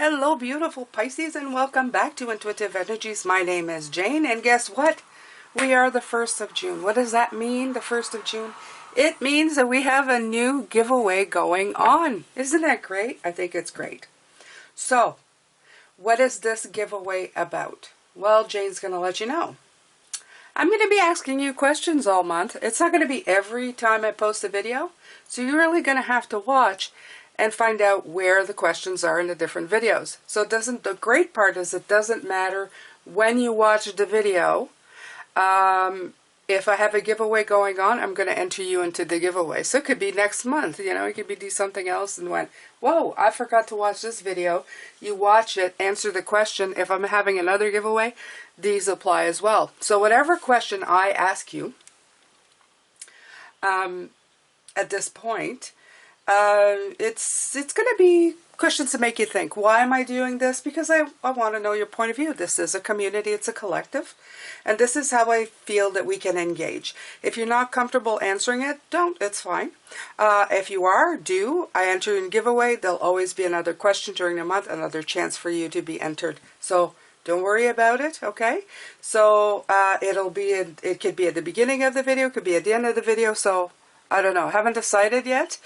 Hello, beautiful Pisces, and welcome back to Intuitive Energies. My name is Jane, and guess what? We are the 1st of June. What does that mean, the 1st of June? It means that we have a new giveaway going on. Isn't that great? I think it's great. So, what is this giveaway about? Well, Jane's going to let you know. I'm going to be asking you questions all month. It's not going to be every time I post a video, so you're really going to have to watch and find out where the questions are in the different videos. So the great part is it doesn't matter when you watch the video. If I have a giveaway going on, I'm going to enter you into the giveaway. So it could be next month, you know, it could be do something else and went, whoa, I forgot to watch this video. You watch it, answer the question. If I'm having another giveaway, these apply as well. So whatever question I ask you at this point, it's going to be questions to make you think. Why am I doing this? Because I want to know your point of view. This is a community. It's a collective. And this is how I feel that we can engage. If you're not comfortable answering it, don't. It's fine. If you are, do. I enter in giveaway. There'll always be another question during the month, another chance for you to be entered. So don't worry about it, okay? So it could be at the beginning of the video, it could be at the end of the video, so I don't know, haven't decided yet.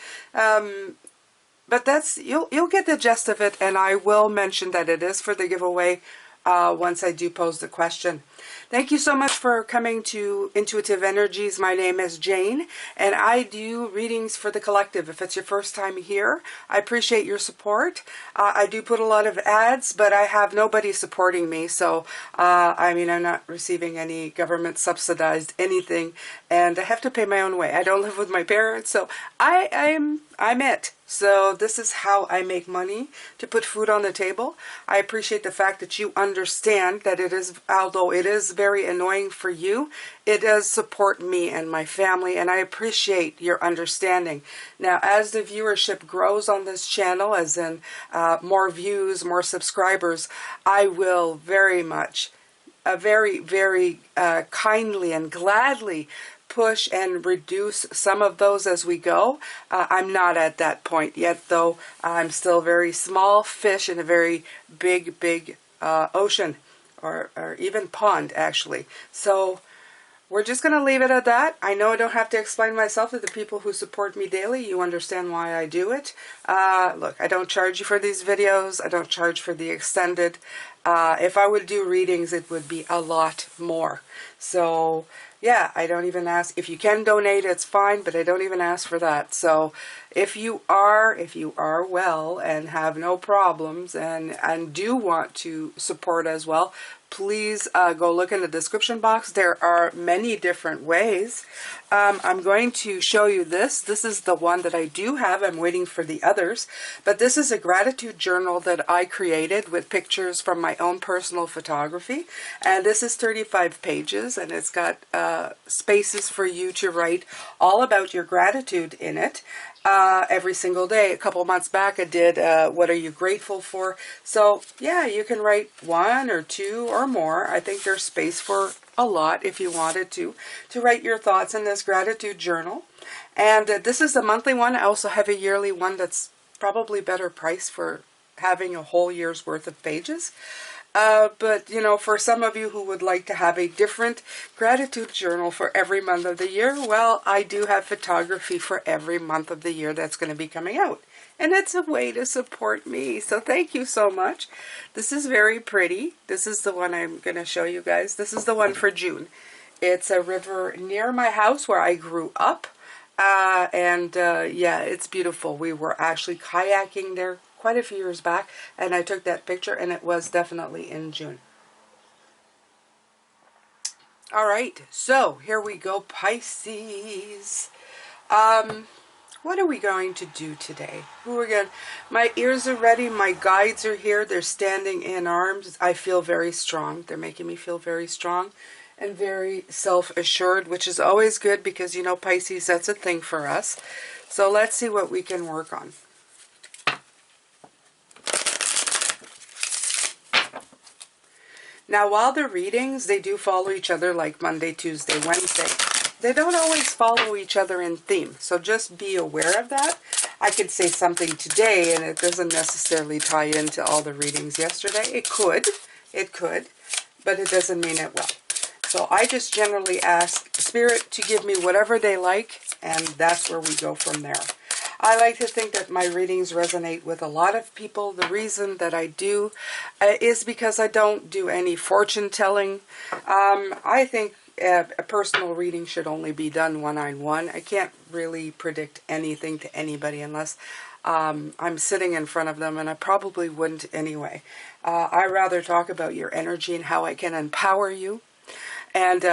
But that's, you'll get the gist of it, and I will mention that it is for the giveaway once I do pose the question. Thank you so much for coming to Intuitive Energies. My name is Jane, and I do readings for the collective. If it's your first time here, I appreciate your support. I do put a lot of ads, but I have nobody supporting me. So, I mean, I'm not receiving any government subsidized anything, and I have to pay my own way. I don't live with my parents, so I'm it. So this is how I make money to put food on the table. I appreciate the fact that you understand that it is, although it is very annoying for you, it does support me and my family, and I appreciate your understanding. Now, as the viewership grows on this channel, as in more views, more subscribers, I will very much, very kindly and gladly push and reduce some of those as we go. I'm not at that point yet, though. I'm still very small fish in a very big ocean, or even pond, actually. So we're just going to leave it at that. I know I don't have to explain myself to the people who support me daily. You understand why I do it. Look, I don't charge you for these videos. I don't charge for the extended. If I would do readings, it would be a lot more. So yeah, I don't even ask. If you can donate, it's fine, but I don't even ask for that. So if you are well and have no problems and do want to support as well, please go look in the description box. There are many different ways. I'm going to show you this. This is the one that I do have. I'm waiting for the others. But this is a gratitude journal that I created with pictures from my own personal photography. And this is 35 pages, and it's got spaces for you to write all about your gratitude in it. Every single day. A couple months back I did what are you grateful for. So yeah, you can write 1 or 2 or more. I think there's space for a lot if you wanted to write your thoughts in this gratitude journal. And this is the monthly one. I also have a yearly one that's probably better price for having a whole year's worth of pages. But, you know, for some of you who would like to have a different gratitude journal for every month of the year, well, I do have photography for every month of the year that's going to be coming out. And it's a way to support me. So thank you so much. This is very pretty. This is the one I'm going to show you guys. This is the one for June. It's a river near my house where I grew up. Yeah, it's beautiful. We were actually kayaking there quite a few years back, and I took that picture, and it was definitely in June. All right, so here we go, Pisces. What are we going to do today? My ears are ready. My guides are here. They're standing in arms. I feel very strong. They're making me feel very strong and very self-assured, which is always good because, you know, Pisces, that's a thing for us. So let's see what we can work on. Now, while the readings, they do follow each other like Monday, Tuesday, Wednesday. They don't always follow each other in theme, so just be aware of that. I could say something today and it doesn't necessarily tie into all the readings yesterday. It could, but it doesn't mean it will. So I just generally ask Spirit to give me whatever they like, and that's where we go from there. I like to think that my readings resonate with a lot of people. The reason that I do is because I don't do any fortune telling. I think a personal reading should only be done one-on-one. I can't really predict anything to anybody unless I'm sitting in front of them, and I probably wouldn't anyway. I rather talk about your energy and how I can empower you and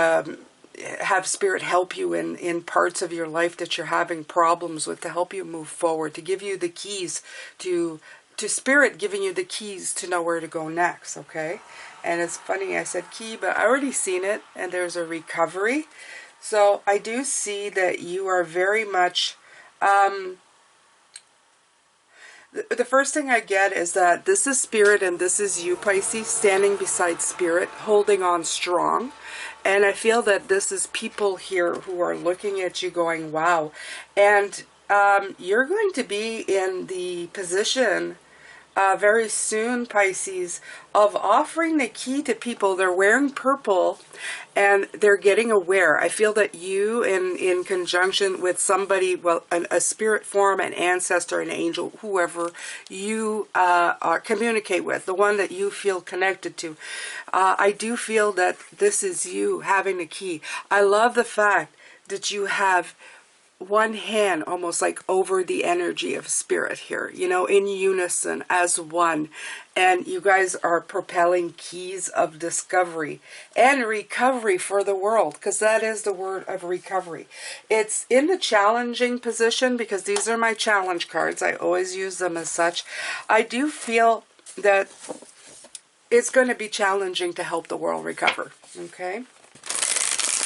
have Spirit help you in parts of your life that you're having problems with, to help you move forward, to give you the keys to Spirit giving you the keys to know where to go next, okay? And it's funny, I said key, but I already seen it, and there's a recovery. So I do see that you are very much... The first thing I get is that this is Spirit and this is you, Pisces, standing beside Spirit, holding on strong. And I feel that this is people here who are looking at you going, wow. And you're going to be in the position very soon, Pisces, of offering the key to people. They're wearing purple and they're getting aware. I feel that you, in conjunction with somebody, well, a spirit form, an ancestor, an angel, whoever you communicate with, the one that you feel connected to, I do feel that this is you having the key. I love the fact that you have one hand almost like over the energy of Spirit here, you know, in unison as one. And you guys are propelling keys of discovery and recovery for the world, because that is the word of recovery. It's in the challenging position because these are my challenge cards. I always use them as such. I do feel that it's going to be challenging to help the world recover, okay?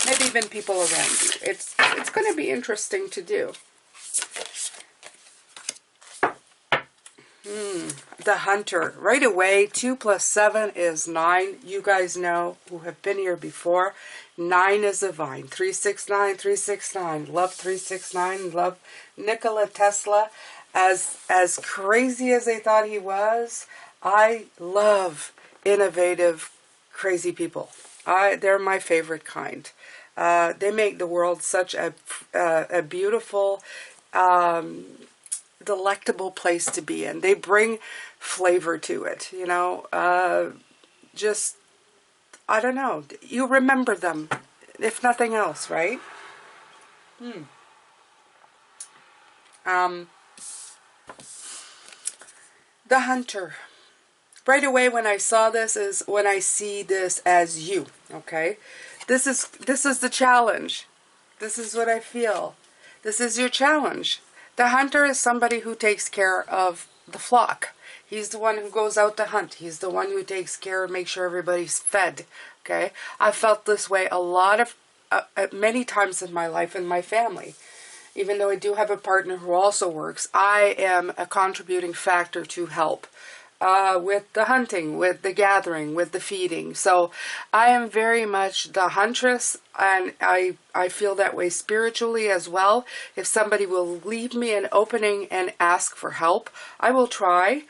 Maybe even people around you. It's going to be interesting to do. The Hunter. Right away, 2 + 7 is 9. You guys know, who have been here before, 9 is a vine. 369, 369. Love 369. Love Nikola Tesla. As crazy as they thought he was, I love innovative, crazy people. They're my favorite kind. They make the world such a beautiful, delectable place to be in. They bring flavor to it, you know. Just, I don't know. You remember them, if nothing else, right? The Hunter. Right away when I saw this is when I see this as you, okay? This is the challenge. This is what I feel. This is your challenge. The Hunter is somebody who takes care of the flock. He's the one who goes out to hunt. He's the one who takes care and makes sure everybody's fed, okay? I felt this way a lot of, many times in my life and my family. Even though I do have a partner who also works, I am a contributing factor to help. With the hunting, with the gathering, with the feeding. So I am very much the huntress, and I feel that way spiritually as well. If somebody will leave me an opening and ask for help, I will try,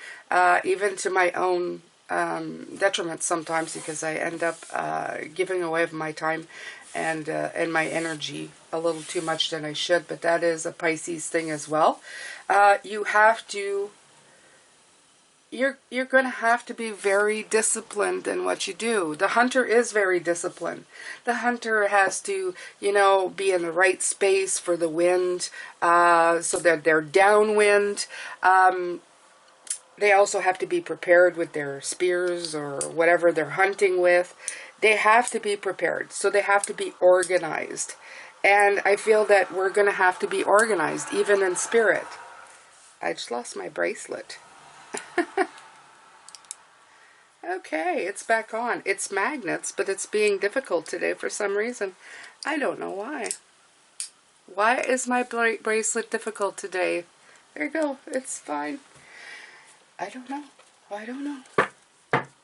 even to my own detriment sometimes, because I end up giving away of my time and my energy a little too much than I should. But that is a Pisces thing as well. You have to... You're going to have to be very disciplined in what you do. The Hunter is very disciplined. The Hunter has to, you know, be in the right space for the wind, so that they're downwind. They also have to be prepared with their spears or whatever they're hunting with. They have to be prepared, so they have to be organized. And I feel that we're going to have to be organized, even in spirit. I just lost my bracelet. Okay, it's back on. It's magnets, but it's being difficult today for some reason. I don't know why. Why is my bracelet difficult today? There you go. It's fine. I don't know. I don't know.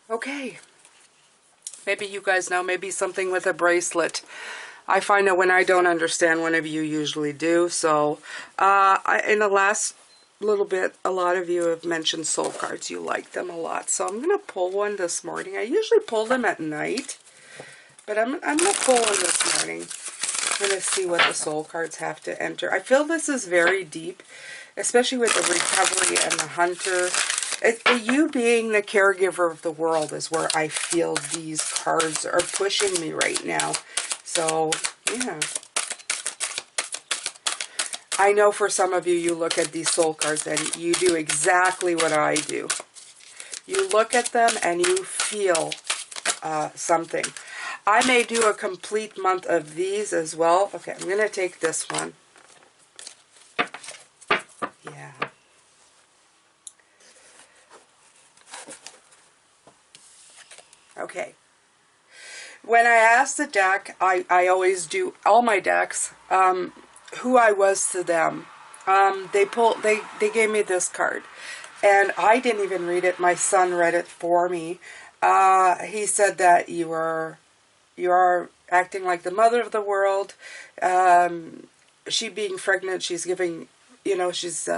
Okay. Maybe you guys know. Maybe something with a bracelet. I find that when I don't understand, one of you usually do. So, in the last little bit, a lot of you have mentioned soul cards. You like them a lot. So I'm going to pull one this morning. I usually pull them at night, but I'm going to pull one this morning. I'm going to see what the soul cards have to enter. I feel this is very deep, especially with the recovery and the hunter. You being the caregiver of the world is where I feel these cards are pushing me right now. So, yeah. I know for some of you, you look at these soul cards and you do exactly what I do. You look at them and you feel something. I may do a complete month of these as well. Okay, I'm going to take this one. Yeah. Okay. When I ask the deck, I always do all my decks, who I was to them. They gave me this card, and I didn't even read it. My son read it for me. He said that you are acting like the mother of the world. She being pregnant, she's giving, she's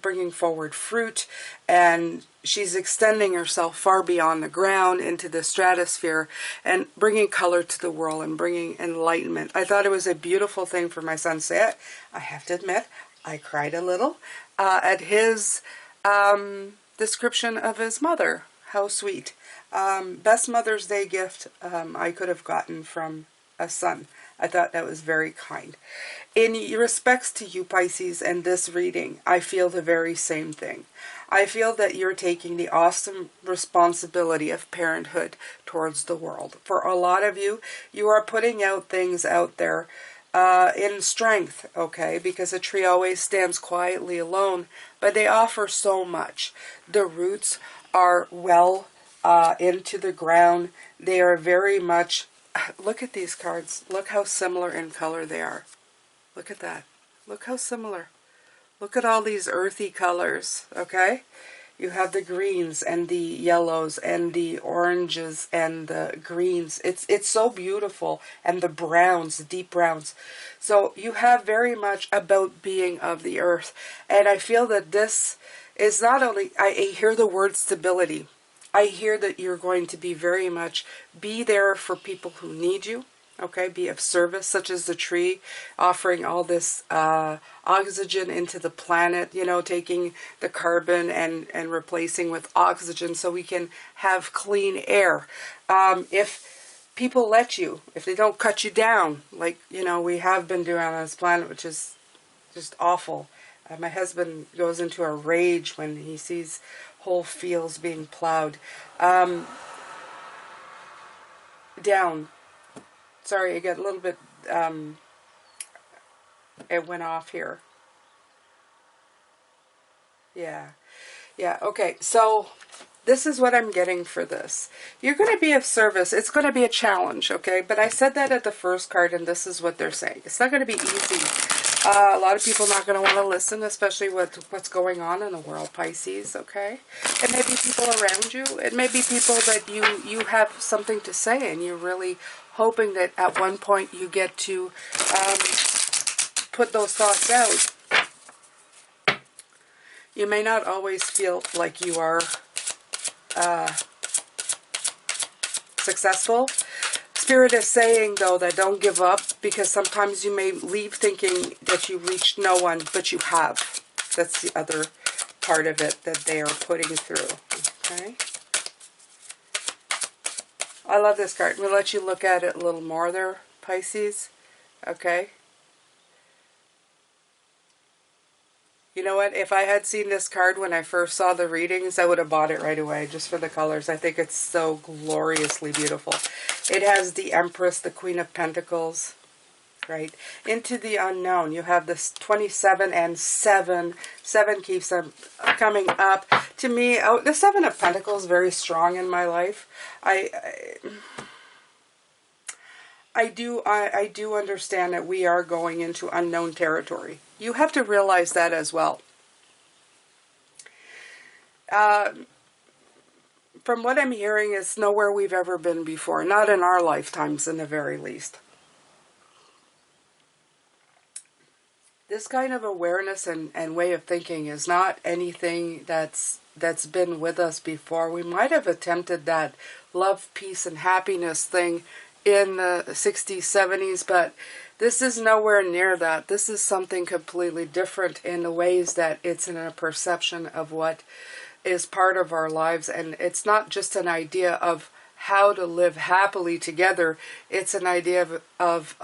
bringing forward fruit, and she's extending herself far beyond the ground into the stratosphere and bringing color to the world and bringing enlightenment. I thought it was a beautiful thing for my son to say it. I have to admit, I cried a little at his description of his mother. How sweet. Best Mother's Day gift I could have gotten from a son. I thought that was very kind. In respects to you, Pisces, and this reading, I feel the very same thing. I feel that you're taking the awesome responsibility of parenthood towards the world. For a lot of you, you are putting out things out there in strength, okay? Because a tree always stands quietly alone, but they offer so much. The roots are well into the ground. They are very much... Look at these cards. Look how similar in color they are. Look at that. Look how similar. Look at all these earthy colors, okay? You have the greens and the yellows and the oranges and the greens. It's so beautiful. And the browns, the deep browns. So you have very much about being of the earth. And I feel that this is not only... I hear the word stability. I hear that you're going to be very much be there for people who need you, okay? Be of service, such as the tree, offering all this oxygen into the planet, taking the carbon and replacing with oxygen so we can have clean air. If people let you, if they don't cut you down, like, we have been doing on this planet, which is just awful. My husband goes into a rage when he sees whole fields being plowed. Down. Sorry, I got a little bit, it went off here. Yeah, okay, so this is what I'm getting for this. You're going to be of service. It's going to be a challenge, okay? But I said that at the first card, and this is what they're saying. It's not going to be easy. A lot of people are not going to want to listen, especially with what's going on in the world, Pisces, okay? It may be people around you. It may be people that you have something to say, and you're really hoping that at one point you get to put those thoughts out. You may not always feel like you are successful. Spirit is saying, though, that don't give up, because sometimes you may leave thinking that you reached no one, but you have. That's the other part of it that they are putting through. Okay? I love this card. I'm going to let you look at it a little more there, Pisces. Okay? You know what? If I had seen this card when I first saw the readings, I would have bought it right away, just for the colors. I think it's so gloriously beautiful. It has the Empress, the Queen of Pentacles, right? Into the unknown. You have this 27 and 7. 7 keeps coming up. To me, the 7 of Pentacles is very strong in my life. I do understand that we are going into unknown territory. You have to realize that as well. From what I'm hearing, it's nowhere we've ever been before. Not in our lifetimes, in the very least. This kind of awareness and way of thinking is not anything that's been with us before. We might have attempted that love, peace, and happiness thing in the 60s, 70s, but this is nowhere near that. This is something completely different in the ways that it's in a perception of what is part of our lives. And it's not just an idea of how to live happily together. It's an idea of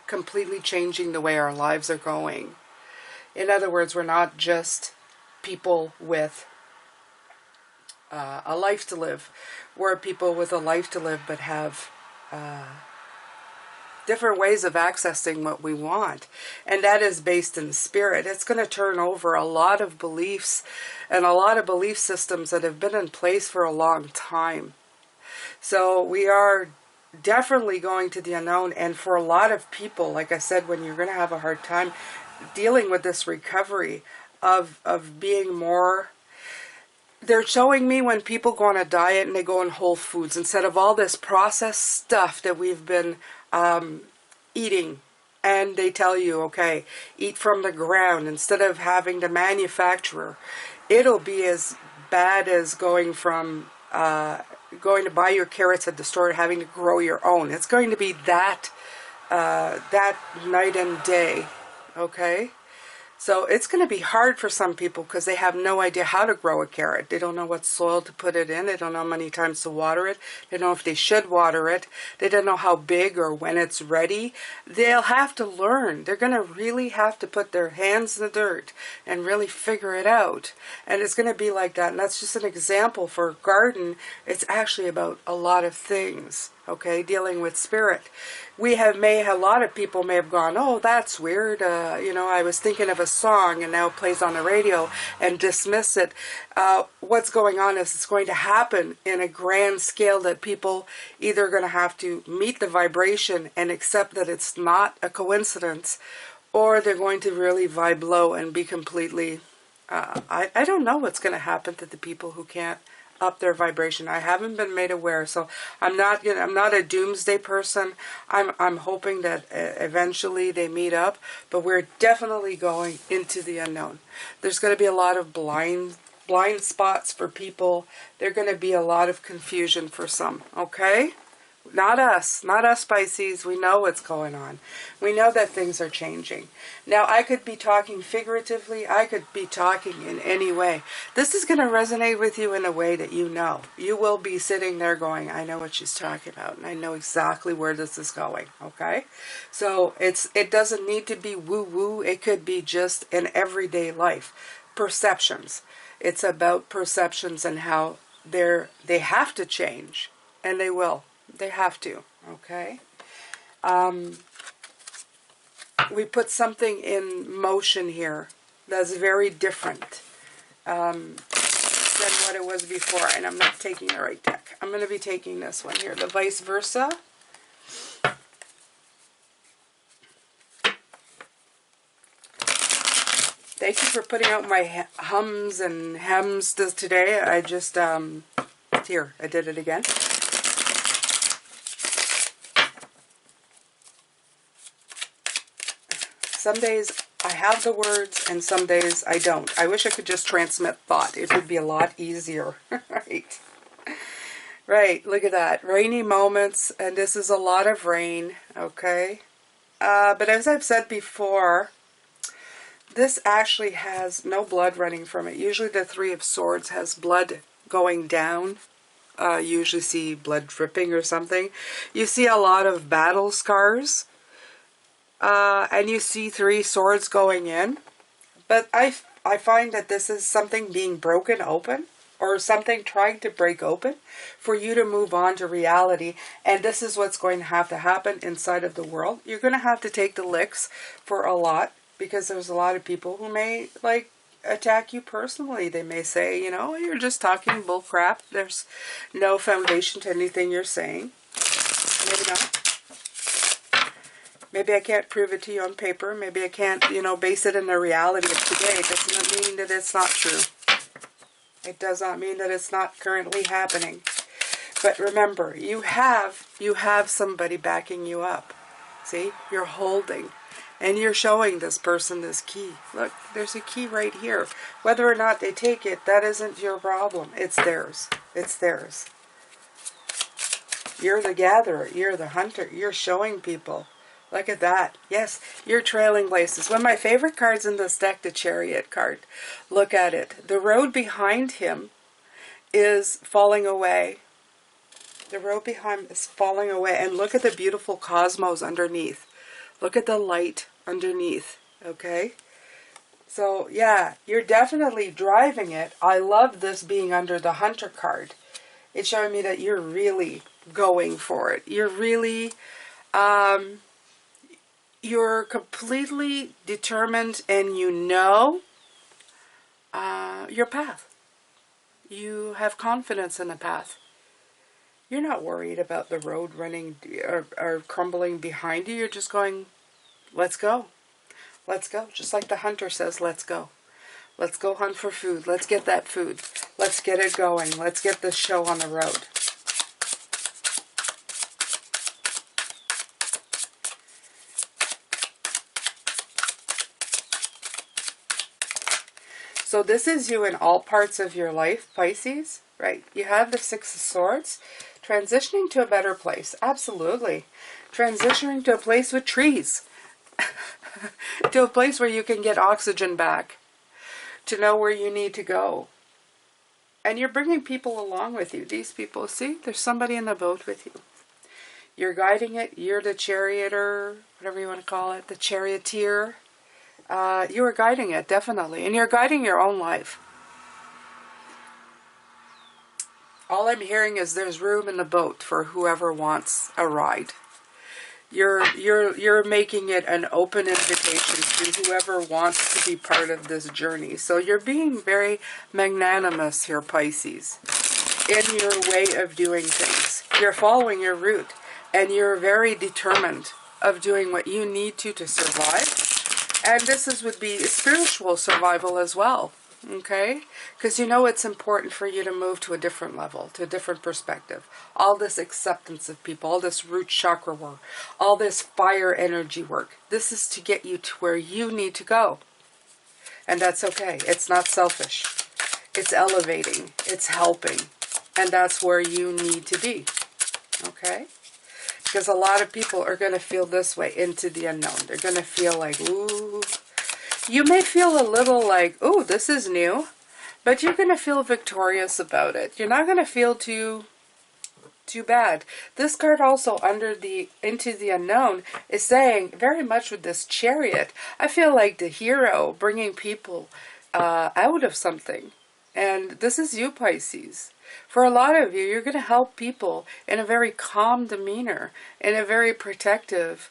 completely changing the way our lives are going. In other words, we're not just people with a life to live. We're people with a life to live, but have different ways of accessing what we want. And that is based in spirit. It's going to turn over a lot of beliefs and a lot of belief systems that have been in place for a long time. So we are definitely going to the unknown. And for a lot of people, like I said, when you're going to have a hard time dealing with this recovery of being more... They're showing me when people go on a diet and they go on whole foods, instead of all this processed stuff that we've been eating, and they tell you, okay, eat from the ground instead of having the manufacturer. It'll be as bad as going from going to buy your carrots at the store and having to grow your own. It's going to be that that night and day, okay? So it's going to be hard for some people because they have no idea how to grow a carrot. They don't know what soil to put it in. They don't know how many times to water it. They don't know if they should water it. They don't know how big or when it's ready. They'll have to learn. They're going to really have to put their hands in the dirt and really figure it out. And it's going to be like that. And that's just an example for a garden. It's actually about a lot of things. Okay, dealing with spirit. A lot of people may have gone, oh, that's weird. You know, I was thinking of a song and now it plays on the radio, and dismiss it. What's going on is it's going to happen in a grand scale that people either are going to have to meet the vibration and accept that it's not a coincidence, or they're going to really vibe low and be completely... I don't know what's going to happen to the people who can't up their vibration. I haven't been made aware, so I'm not a doomsday person. I'm hoping that eventually they meet up, but we're definitely going into the unknown. There's going to be a lot of blind spots for people. There's going to be a lot of confusion for some, okay? Not us Pisces. We know what's going on. We know that things are changing. Now, I could be talking figuratively. I could be talking in any way. This is going to resonate with you in a way that you know. You will be sitting there going, I know what she's talking about, and I know exactly where this is going, okay? So it doesn't need to be woo-woo. It could be just in everyday life. Perceptions. It's about perceptions and how they have to change, and they will. They have to, okay? We put something in motion here that's very different than what it was before. And I'm not taking the right deck. I'm going to be taking this one here, the vice versa. Thank you for putting out my hums and hems today. I just, here, I did it again. Some days I have the words and some days I don't. I wish I could just transmit thought. It would be a lot easier. Right. Right, look at that. Rainy moments, and this is a lot of rain, okay? But as I've said before, this actually has no blood running from it. Usually the Three of Swords has blood going down. You usually see blood dripping or something. You see a lot of battle scars. And you see three swords going in. But I find that this is something being broken open, or something trying to break open for you to move on to reality. And this is what's going to happen inside of the world. You're going to have to take the licks for a lot, because there's a lot of people who may, like, attack you personally. They may say, you know, you're just talking bull crap. There's no foundation to anything you're saying. Maybe not. Maybe I can't prove it to you on paper. Maybe I can't, you know, base it in the reality of today. It does not mean that it's not true. It does not mean that it's not currently happening. But remember, you have somebody backing you up. See, you're holding. And you're showing this person this key. Look, there's a key right here. Whether or not they take it, that isn't your problem. It's theirs. It's theirs. You're the gatherer. You're the hunter. You're showing people. Look at that. Yes, you're trailing places. One of my favorite cards in this deck, the Chariot card. Look at it. The road behind him is falling away. The road behind him is falling away. And look at the beautiful cosmos underneath. Look at the light underneath, okay? So, yeah, you're definitely driving it. I love this being under the Hunter card. It's showing me that you're really going for it. You're really, you're completely determined, and you know your path. You have confidence in the path. You're not worried about the road running or crumbling behind you. You're just going, let's go. Let's go. Just like the hunter says, let's go. Let's go hunt for food. Let's get that food. Let's get it going. Let's get this show on the road. So this is you in all parts of your life, Pisces, right? You have the Six of Swords. Transitioning to a better place. Absolutely. Transitioning to a place with trees. To a place where you can get oxygen back. To know where you need to go. And you're bringing people along with you. These people, see, there's somebody in the boat with you. You're guiding it. You're the charioteer, whatever you want to call it, the charioteer. You are guiding it, definitely. And you're guiding your own life. All I'm hearing is there's room in the boat for whoever wants a ride. You're making it an open invitation to whoever wants to be part of this journey. So you're being very magnanimous here, Pisces, in your way of doing things. You're following your route, and you're very determined of doing what you need to survive. And would be spiritual survival as well. Okay? Because you know it's important for you to move to a different level, to a different perspective. All this acceptance of people, all this root chakra work, all this fire energy work. This is to get you to where you need to go. And that's okay. It's not selfish. It's elevating. It's helping. And that's where you need to be. Okay? Because a lot of people are going to feel this way into the unknown. They're going to feel like, ooh. You may feel a little like, ooh, this is new. But you're going to feel victorious about it. You're not going to feel too bad. This card also into the unknown is saying, very much with this Chariot, I feel like the hero bringing people out of something. And this is you, Pisces. For a lot of you, you're going to help people in a very calm demeanor, in a very protective.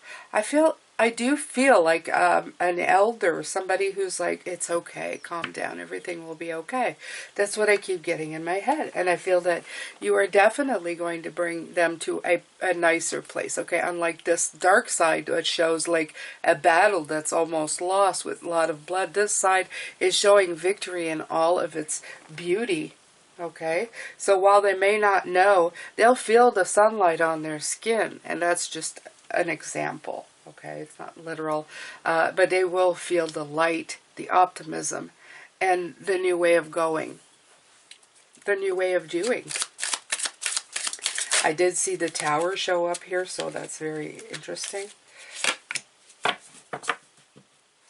I do feel like an elder, somebody who's like, it's okay, calm down, everything will be okay. That's what I keep getting in my head. And I feel that you are definitely going to bring them to a nicer place, okay? Unlike this dark side that shows like a battle that's almost lost with a lot of blood, this side is showing victory in all of its beauty. Okay, so while they may not know, they'll feel the sunlight on their skin, and that's just an example. Okay, it's not literal, but they will feel the light, the optimism, and the new way of going, the new way of doing. I did see the tower show up here, so that's very interesting.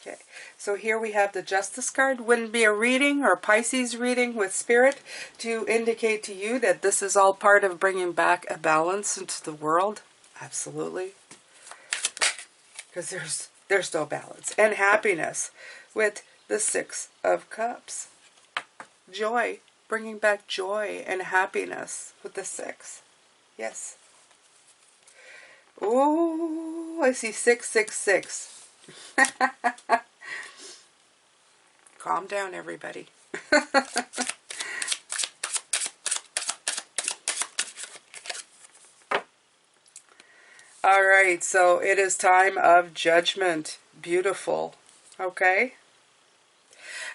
Okay, so here we have the Justice card. Wouldn't be a reading or Pisces reading with Spirit to indicate to you that this is all part of bringing back a balance into the world? Absolutely. Because there's no balance. And happiness with the Six of Cups. Joy. Bringing back joy and happiness with the Six. Yes. Oh, I see 666. Calm down, everybody. All right, so it is time of judgment. Beautiful. Okay?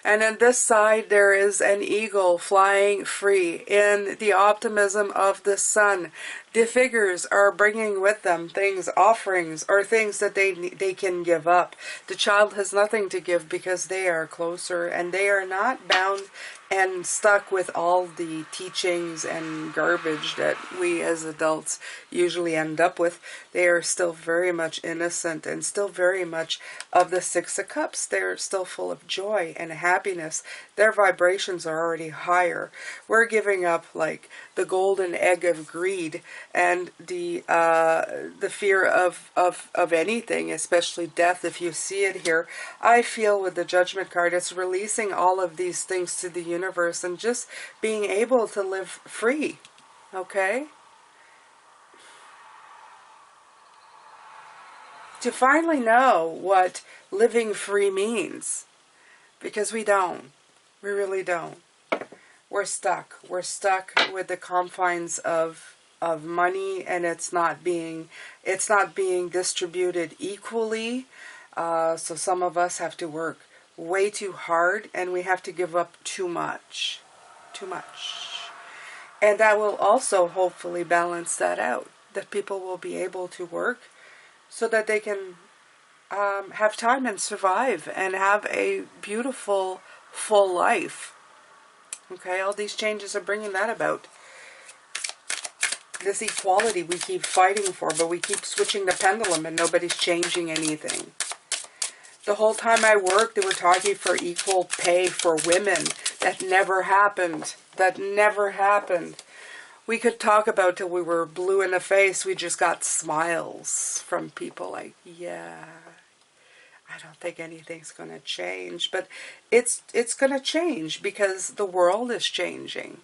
And on this side, there is an eagle flying free in the optimism of the sun. The figures are bringing with them things, offerings, or things that they can give up. The child has nothing to give because they are closer and they are not bound and stuck with all the teachings and garbage that we as adults usually end up with. They are still very much innocent and still very much of the Six of Cups. They're still full of joy and happiness. Their vibrations are already higher. We're giving up like the golden egg of greed and the fear of anything, especially death. If you see it here, I feel with the Judgment card, it's releasing all of these things to the universe and just being able to live free. Okay? To finally know what living free means. Because we don't. We really don't. We're stuck. We're stuck with the confines of money, and it's not being distributed equally. So some of us have to work way too hard, and we have to give up too much. Too much. And that will also hopefully balance that out. That people will be able to work so that they can have time and survive and have a beautiful, full life. Okay, all these changes are bringing that about. This equality we keep fighting for, but we keep switching the pendulum and nobody's changing anything. The whole time I worked, they were talking for equal pay for women. That never happened. That never happened. We could talk about till we were blue in the face. We just got smiles from people like, yeah, I don't think anything's going to change. But it's going to change because the world is changing.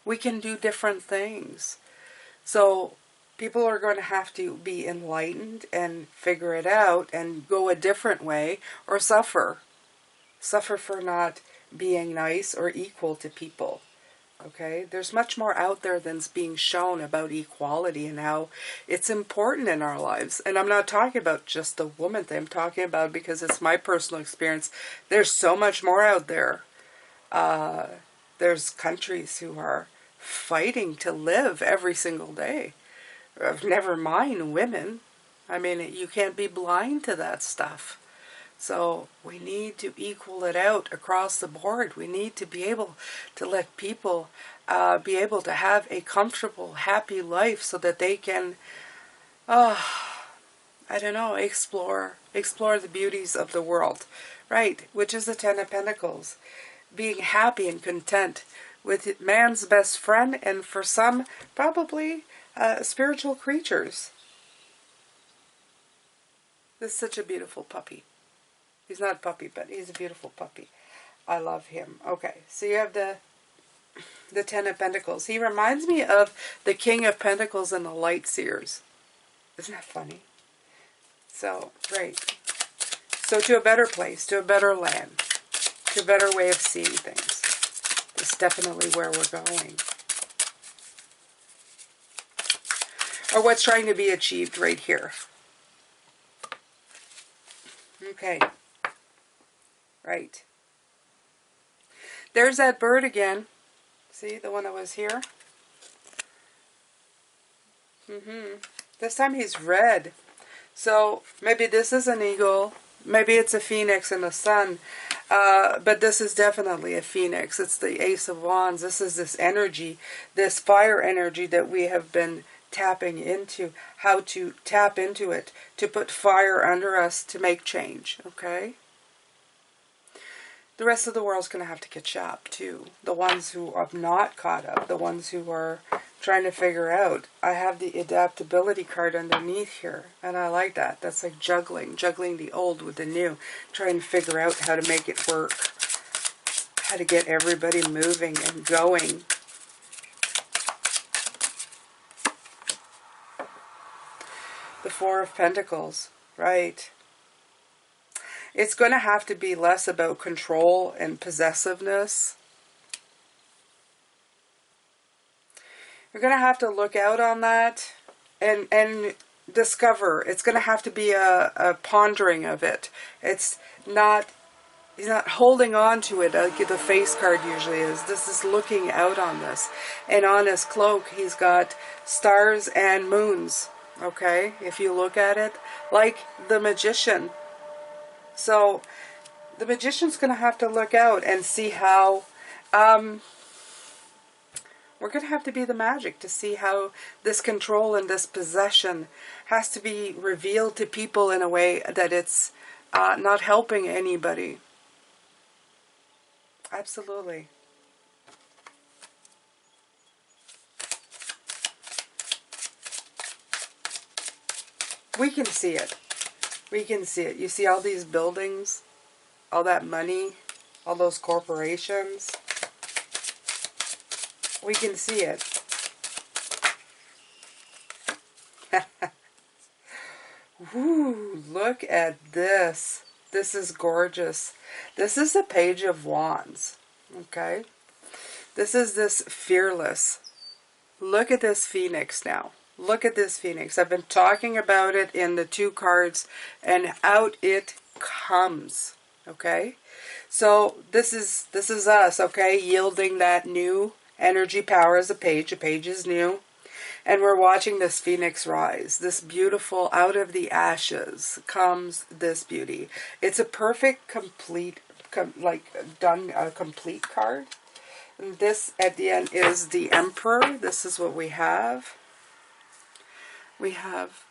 We can do different things. So people are going to have to be enlightened and figure it out and go a different way or suffer. Suffer for not being nice or equal to people. Okay, there's much more out there than's being shown about equality and how it's important in our lives. And I'm not talking about just the woman thing. I'm talking about, because it's my personal experience, there's so much more out there. There's countries who are fighting to live every single day. Never mind women. I mean, you can't be blind to that stuff. So we need to equal it out across the board. We need to be able to let people be able to have a comfortable, happy life so that they can, I don't know, explore the beauties of the world, right? Which is the Ten of Pentacles. Being happy and content with man's best friend, and for some, probably spiritual creatures. This is such a beautiful puppy. He's not a puppy, but he's a beautiful puppy. I love him. Okay, so you have the Ten of Pentacles. He reminds me of the King of Pentacles and the Light Seers. Isn't that funny? So, great. So to a better place, to a better land, to a better way of seeing things. It's definitely where we're going. Or what's trying to be achieved right here. Okay. Right. There's that bird again. See, the one that was here? This time he's red. So maybe this is an eagle. Maybe it's a phoenix and a sun. But this is definitely a phoenix. It's the Ace of Wands. This is this energy, this fire energy that we have been tapping into. How to tap into it, to put fire under us to make change. Okay? The rest of the world's going to have to catch up, too. The ones who have not caught up, the ones who are trying to figure out. I have the adaptability card underneath here, and I like that. That's like juggling the old with the new, trying to figure out how to make it work, how to get everybody moving and going. The Four of Pentacles, right? It's going to have to be less about control and possessiveness. You're going to have to look out on that and discover. It's going to have to be a pondering of it. It's not He's not holding on to it like the face card usually is. This is looking out on this. And on his cloak, he's got stars and moons. Okay? If you look at it, like the magician. So, the magician's going to have to look out and see how... we're going to have to be the magic to see how this control and this possession has to be revealed to people in a way that it's not helping anybody. Absolutely. We can see it. We can see it. You see all these buildings, all that money, all those corporations. We can see it. Woo, look at this. This is gorgeous. This is a Page of Wands. Okay? This is this fearless. Look at this phoenix now. Look at this phoenix. I've been talking about it in the 2 cards, and out it comes. Okay? So this is us, okay? Yielding that new energy power as a page. A page is new. And we're watching this phoenix rise. This beautiful, out of the ashes comes this beauty. It's a perfect, complete, complete card. And this, at the end, is the Emperor. This is what we have. We have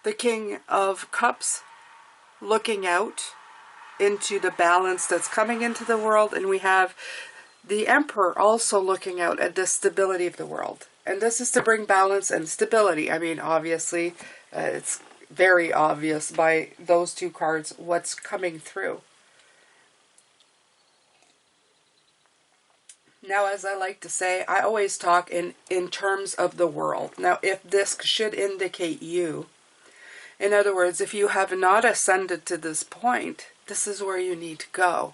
the King of Cups looking out into the balance that's coming into the world. And we have the Emperor also looking out at the stability of the world. And this is to bring balance and stability. I mean, obviously, it's very obvious by those 2 cards what's coming through. Now, as I like to say, I always talk in terms of the world. Now, if this should indicate you, in other words, if you have not ascended to this point, this is where you need to go.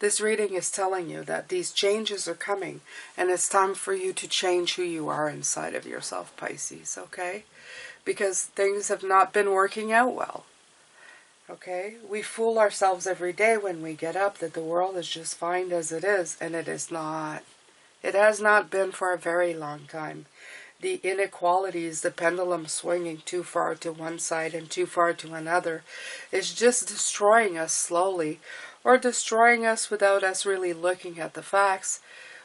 This reading is telling you that these changes are coming, and it's time for you to change who you are inside of yourself, Pisces, okay? Because things have not been working out well, okay? We fool ourselves every day when we get up that the world is just fine as it is, and it is not. It has not been for a very long time. The inequalities, the pendulum swinging too far to one side and too far to another, is just destroying us slowly, or destroying us without us really looking at the facts.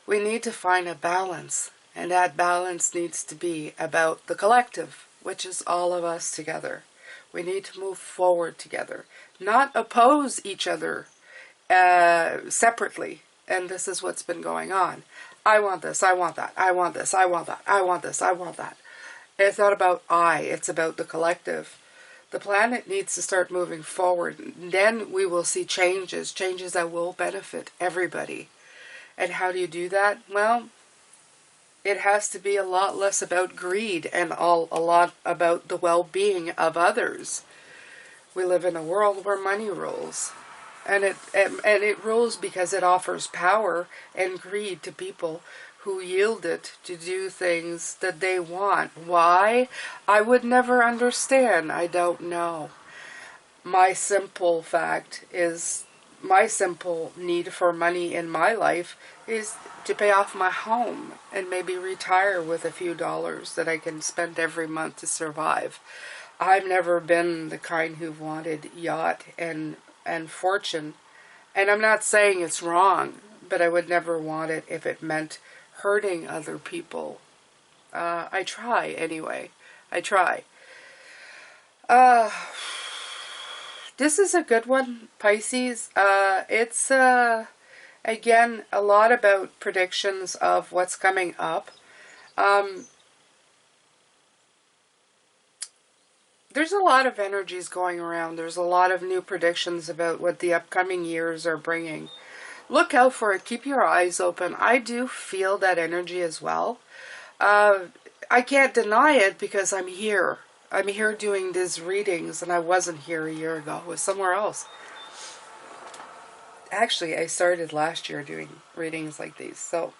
We need to find a balance, and that balance needs to be about the collective, which is all of us together. We need to move forward together, not oppose each other separately, and this is what's been going on. I want this, I want that, I want this, I want that, I want this, I want that. It's not about I, it's about the collective. The planet needs to start moving forward. Then we will see changes that will benefit everybody. And how do you do that? Well, it has to be a lot less about greed and a lot about the well-being of others. We live in a world where money rules. And it rules because it offers power and greed to people who yield it to do things that they want. Why? I would never understand. I don't know. My simple fact is, my simple need for money in my life is to pay off my home and maybe retire with a few dollars that I can spend every month to survive. I've never been the kind who wanted yacht and fortune. And I'm not saying it's wrong, but I would never want it if it meant hurting other people. I try anyway. I try. This is a good one, Pisces. It's, again, a lot about predictions of what's coming up. There's a lot of energies going around. There's a lot of new predictions about what the upcoming years are bringing. Look out for it. Keep your eyes open. I do feel that energy as well. I can't deny it because I'm here. I'm here doing these readings, and I wasn't here a year ago. I was somewhere else. Actually, I started last year doing readings like these, so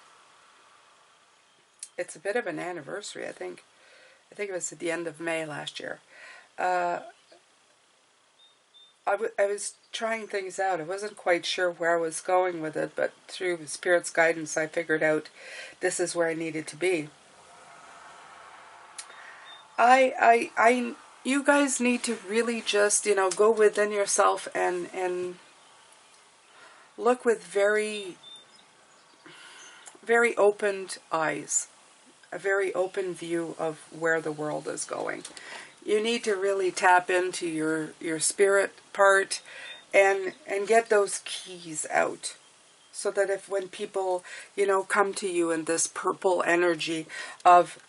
it's a bit of an anniversary, I think. I think it was at the end of May last year. I was trying things out. I wasn't quite sure where I was going with it, but through Spirit's guidance, I figured out this is where I needed to be. You guys need to really just, go within yourself and look with very, very opened eyes, a very open view of where the world is going. You need to really tap into your spirit part and get those keys out. So that if when people, come to you in this purple energy of,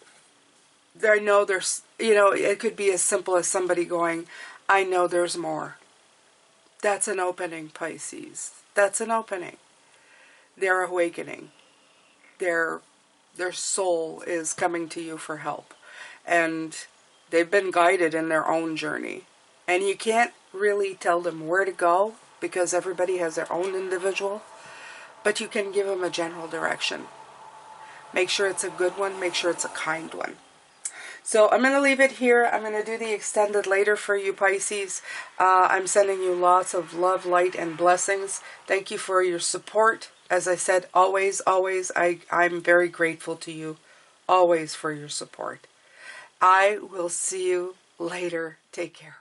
I know there's, it could be as simple as somebody going, I know there's more. That's an opening, Pisces. That's an opening. They're awakening. Their soul is coming to you for help. And they've been guided in their own journey. And you can't really tell them where to go because everybody has their own individual. But you can give them a general direction. Make sure it's a good one. Make sure it's a kind one. So I'm going to leave it here. I'm going to do the extended later for you, Pisces. I'm sending you lots of love, light, and blessings. Thank you for your support. As I said, always, always, I'm very grateful to you, always, for your support. I will see you later. Take care.